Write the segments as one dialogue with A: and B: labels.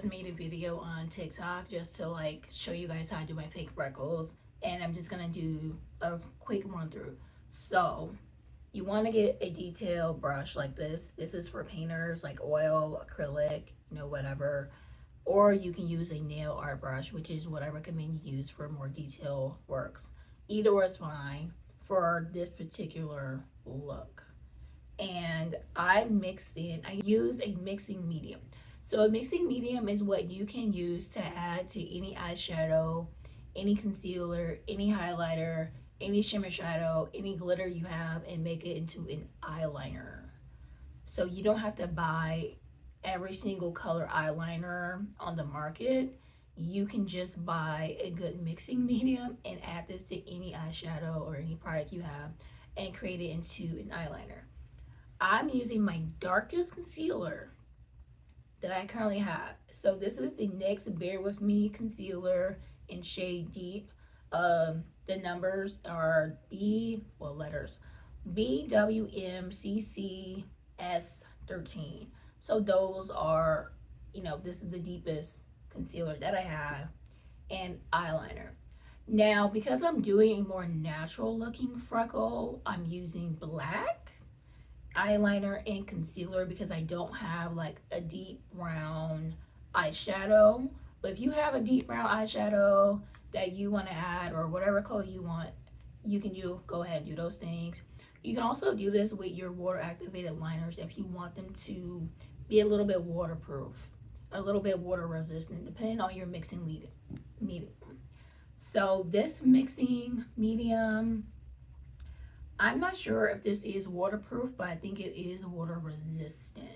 A: just made a video on TikTok just to like show you guys how I do my fake freckles, and I'm just gonna do a quick run through. So you want to get a detail brush like this. This is for painters, like oil, acrylic, you know, whatever. Or you can use a nail art brush, which is what I recommend you use for more detail works. Either or is fine for this particular look. And I use a mixing medium. So a mixing medium is what you can use to add to any eyeshadow, any concealer, any highlighter, any shimmer shadow, any glitter you have, and make it into an eyeliner. So you don't have to buy every single color eyeliner on the market. You can just buy a good mixing medium and add this to any eyeshadow or any product you have and create it into an eyeliner. I'm using my darkest concealer that I currently have. So this is the NYX Bear With Me concealer in shade Deep. The numbers are BWMCCS13. So those are, you know, this is the deepest concealer that I have, and eyeliner. Now, because I'm doing a more natural looking freckle, I'm using black eyeliner and concealer because I don't have like a deep brown eyeshadow. But if you have a deep brown eyeshadow that you want to add, or whatever color you want, you can go ahead and do those things. You can also do this with your water activated liners if you want them to be a little bit waterproof, a little bit water resistant, depending on your mixing medium. So this mixing medium, I'm not sure if this is waterproof, but I think it is water resistant.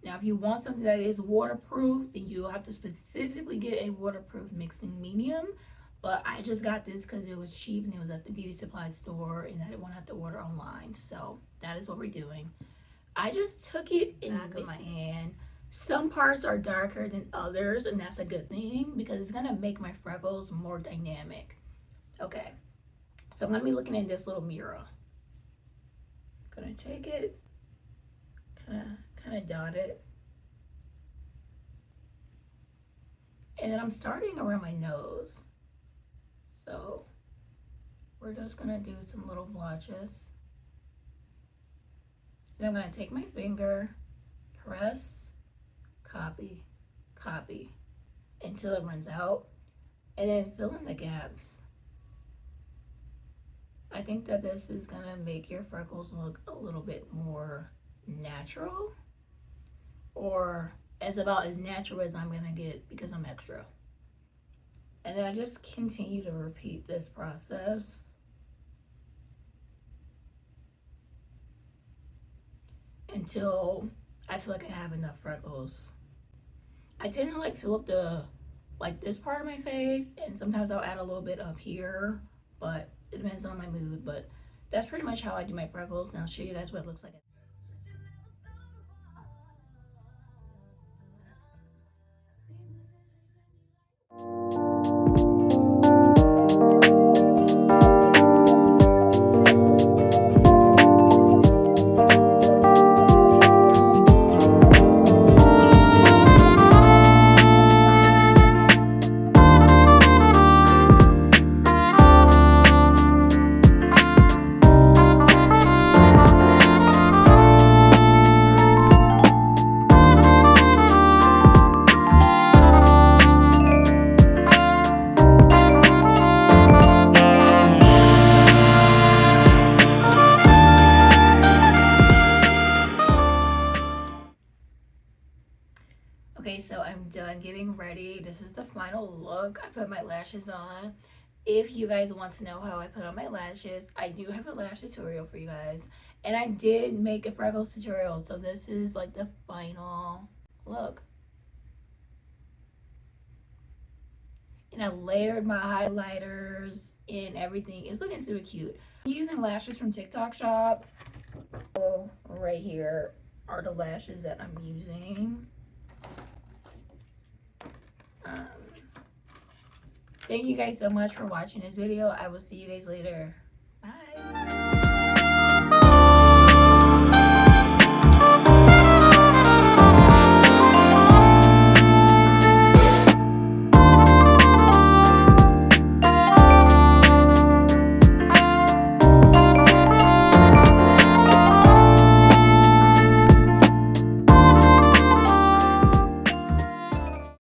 A: Now, if you want something that is waterproof, then you'll have to specifically get a waterproof mixing medium. But I just got this because it was cheap and it was at the beauty supply store and I didn't want to have to order online. So that is what we're doing. I just took it in the back of my hand. Some parts are darker than others, and that's a good thing because it's going to make my freckles more dynamic. Okay, so I'm going to be looking in this little mirror. I'm going to take it, kind of dot it. And then I'm starting around my nose. So we're just going to do some little blotches. And I'm going to take my finger, press, copy, copy until it runs out, and then fill in the gaps. I think that this is going to make your freckles look a little bit more natural, or about as natural as I'm going to get because I'm extra. And then I just continue to repeat this process until I feel like I have enough freckles. I tend to like fill up this part of my face, and sometimes I'll add a little bit up here, but it depends on my mood. But that's pretty much how I do my freckles, and I'll show you guys what it looks like. Okay, so I'm done getting ready. This is the final look. I put my lashes on. If you guys want to know how I put on my lashes, I do have a lash tutorial for you guys. And I did make a freckles tutorial, so this is like the final look. And I layered my highlighters and everything. It's looking super cute. I'm using lashes from TikTok shop. So right here are the lashes that I'm using. Thank you guys so much for watching this video. I will see you guys later. Bye.